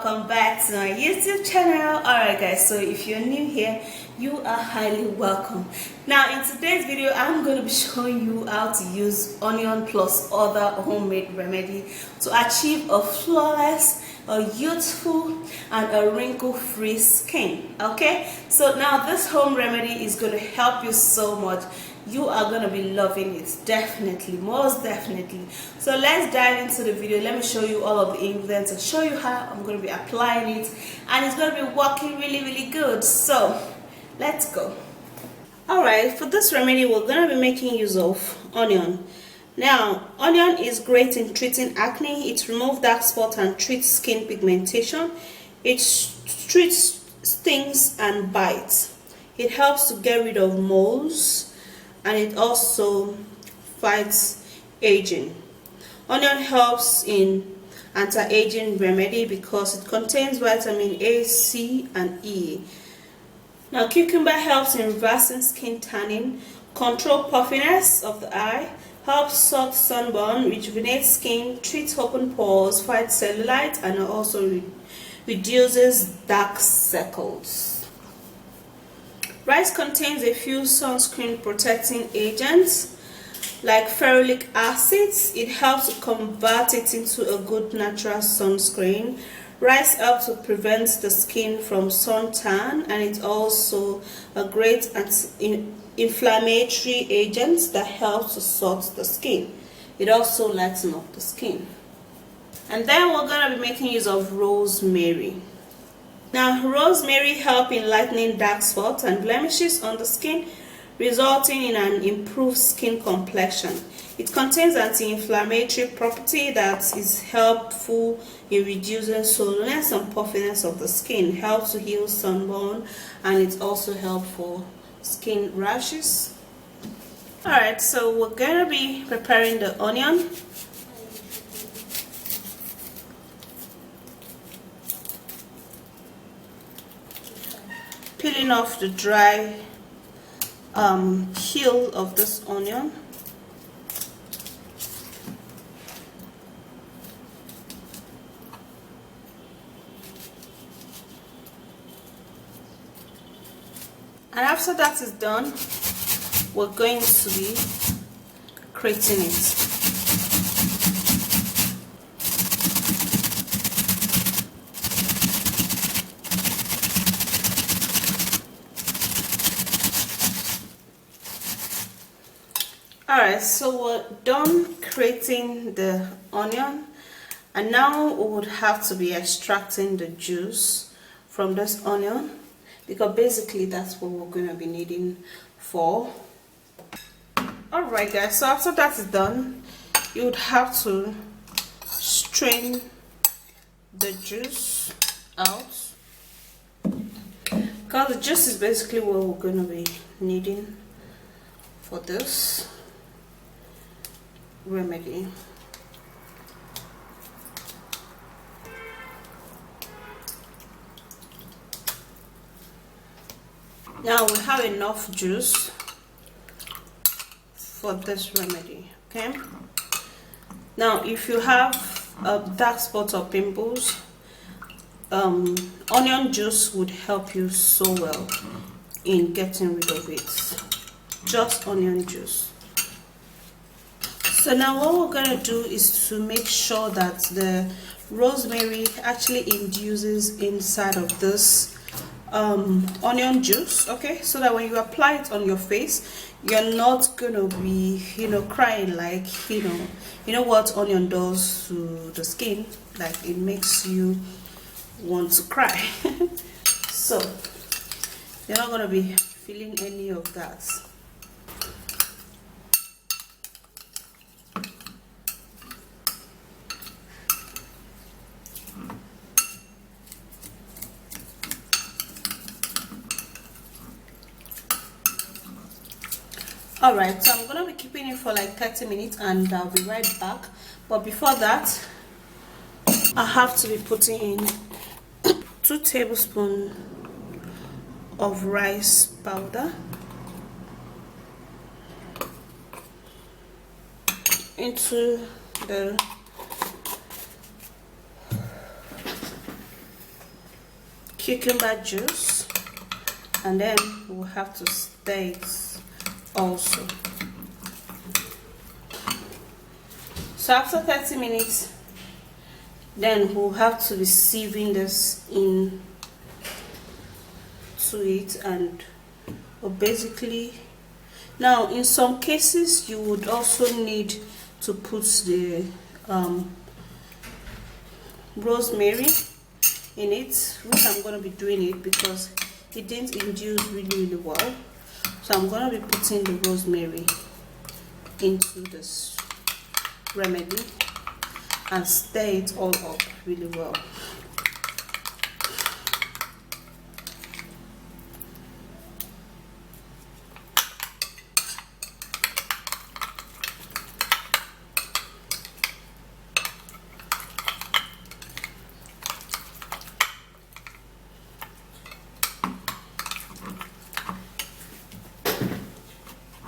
welcome back to my YouTube channel. Alright guys, so if you're new here, you are highly welcome. Now in today's video, I'm going to be showing you how to use onion plus other homemade remedy to achieve a flawless, a youthful and a wrinkle-free skin. Okay, so now this home remedy is going to help you so much. You are going to be loving it, definitely, most definitely. So let's dive into the video. Let me show you all of the ingredients and show you how I'm going to be applying it, and it's going to be working really good. So let's go. Alright, for this remedy we're going to be making use of onion. Now onion is great in treating acne. It removes dark spots and treats skin pigmentation. It treats stings and bites. It helps to get rid of moles, and it also fights aging. Onion helps in anti-aging remedy because it contains vitamin A, C and E. Now cucumber helps in reversing skin tanning, control puffiness of the eye, helps sort sunburn, rejuvenates skin, treats open pores, fights cellulite, and also reduces dark circles. Rice contains a few sunscreen protecting agents like ferulic acid. It helps to convert it into a good natural sunscreen. Rice helps to prevent the skin from suntan, and it's also a great anti-inflammatory agent that helps to sort the skin. It also lightens up the skin. And then we're going to be making use of rosemary. Now rosemary helps in lightening dark spots and blemishes on the skin, resulting in an improved skin complexion. It contains anti-inflammatory property that is helpful in reducing soreness and puffiness of the skin, helps to heal sunburn, and it's also helpful for skin rashes. Alright, so we're going to be preparing the onion. Peeling off the dry peel of this onion. And after that is done, we're going to be grating it. Alright, so we're done grating the onion, and now we would have to be extracting the juice from this onion, because basically that's what we're going to be needing for. Alright guys, so after that is done, you would have to strain the juice out, because the juice is basically what we're going to be needing for this remedy. Now we have enough juice for this remedy. Okay, now if you have dark spots or pimples, onion juice would help you so well in getting rid of it. Just onion juice. So now what we're going to do is to make sure that the rosemary actually induces inside of this onion juice, okay, so that when you apply it on your face, you're not gonna be, crying, like, you know what onion does to the skin, like it makes you want to cry. So you're not gonna be feeling any of that. Alright, so I'm going to be keeping it for like 30 minutes and I'll be right back. But before that, I have to be putting in 2 tablespoons of rice powder into the cucumber juice, and then we'll have to stir it also. So after 30 minutes, then we'll have to be sieving this in to it, and basically, now in some cases you would also need to put the rosemary in it, which I'm going to be doing it because it didn't induce really well. So I'm going to be putting the rosemary into this remedy and stir it all up really well.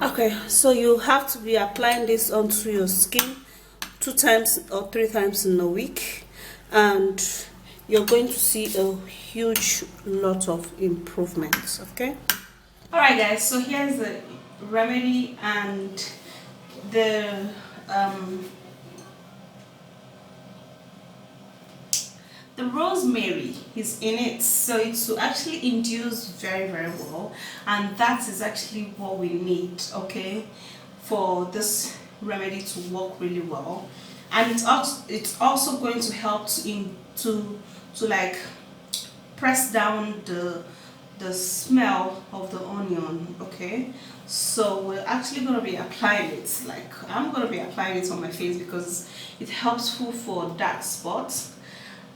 Okay, so you have to be applying this onto your skin 2 times or 3 times in a week, and you're going to see a huge lot of improvements. Okay, all right guys, so here's the remedy, and the rosemary is in it, so it will actually induce very well, and that is actually what we need, okay, for this remedy to work really well. And it's also going to help to like press down the smell of the onion. Okay, so we're actually going to be applying it, like I'm going to be applying it on my face because it's helpful for dark spots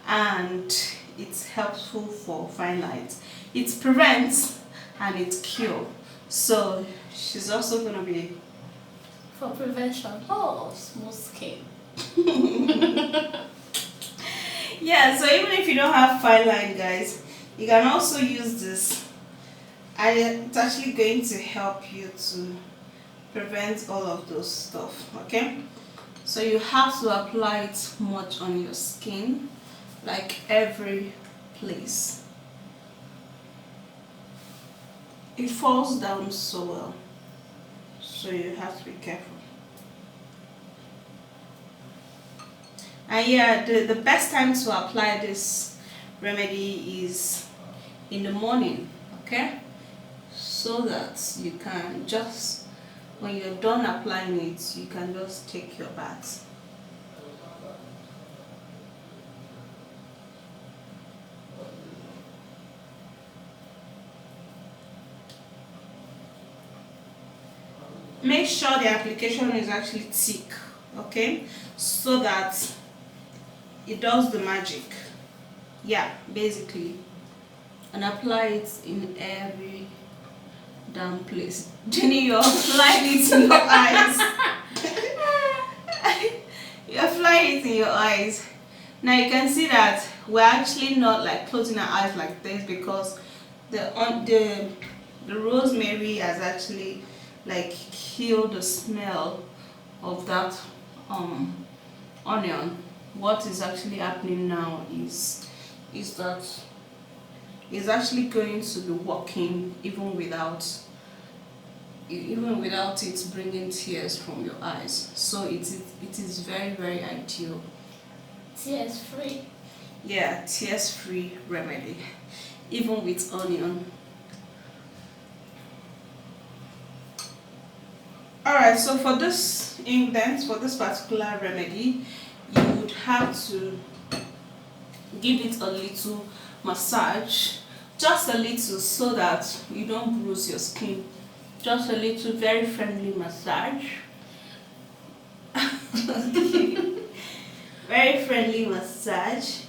and it's helpful for fine lines. It prevents and it cures. So she's also going to be for prevention. Oh, smooth skin. Yeah, so even if you don't have fine line, guys, you can also use this, and it's actually going to help you to prevent all of those stuff. Okay, so you have to apply it much on your skin, like every place. It falls down so well, so you have to be careful. And yeah, the best time to apply this remedy is in the morning, okay, so that you can just, when you're done applying it, you can just take your bath. Make sure the application is actually thick, okay, so that it does the magic. Yeah, basically, and apply it in every damn place. Jenny, you're applying it in your eyes. You're applying it in your eyes. Now you can see that we're actually not like closing our eyes like this, because the rosemary has actually like killed the smell of that onion. What is actually happening now is that it's actually going to be working even without it bringing tears from your eyes. So it is very ideal. Tears free. Yeah, tears free remedy, even with onion. Alright, so for this ingredient, for this particular remedy, you would have to give it a little massage, just a little, so that you don't bruise your skin. Just a little, very friendly massage. Very friendly massage.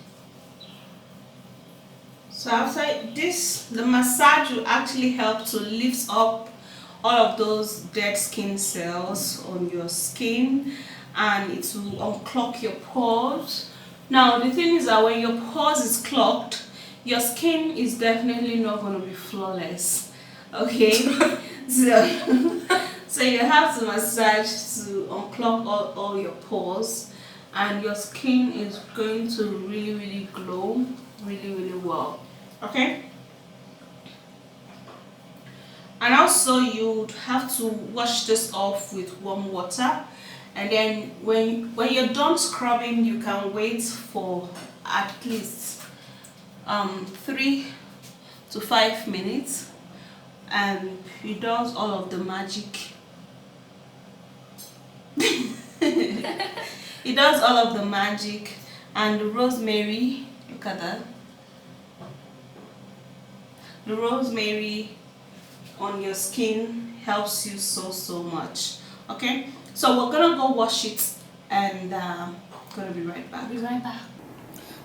So after this, the massage will actually help to lift up all of those dead skin cells on your skin, and it will unclog your pores. Now the thing is that when your pores is clogged, your skin is definitely not going to be flawless. Okay, so you have to massage to unclog all your pores, and your skin is going to really glow really well. Okay, and also you'd have to wash this off with warm water, and then when you're done scrubbing, you can wait for at least 3 to 5 minutes, and it does all of the magic. It does all of the magic. And the rosemary, look at that, the rosemary on your skin helps you so much. Okay, so we're gonna go wash it, and gonna be right back. Be right back.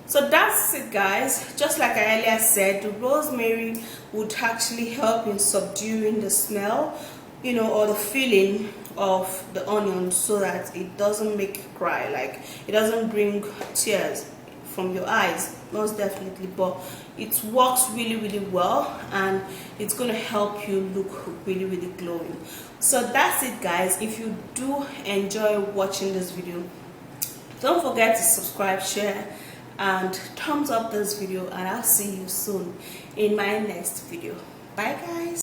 So that's it, guys. Just like I earlier said, the rosemary would actually help in subduing the smell, you know, or the feeling of the onion, so that it doesn't make you cry, like it doesn't bring tears from your eyes, most definitely, but it works really well, and it's going to help you look really glowing. So that's it, guys. If you do enjoy watching this video, don't forget to subscribe, share, and thumbs up this video, and I'll see you soon in my next video. Bye, guys.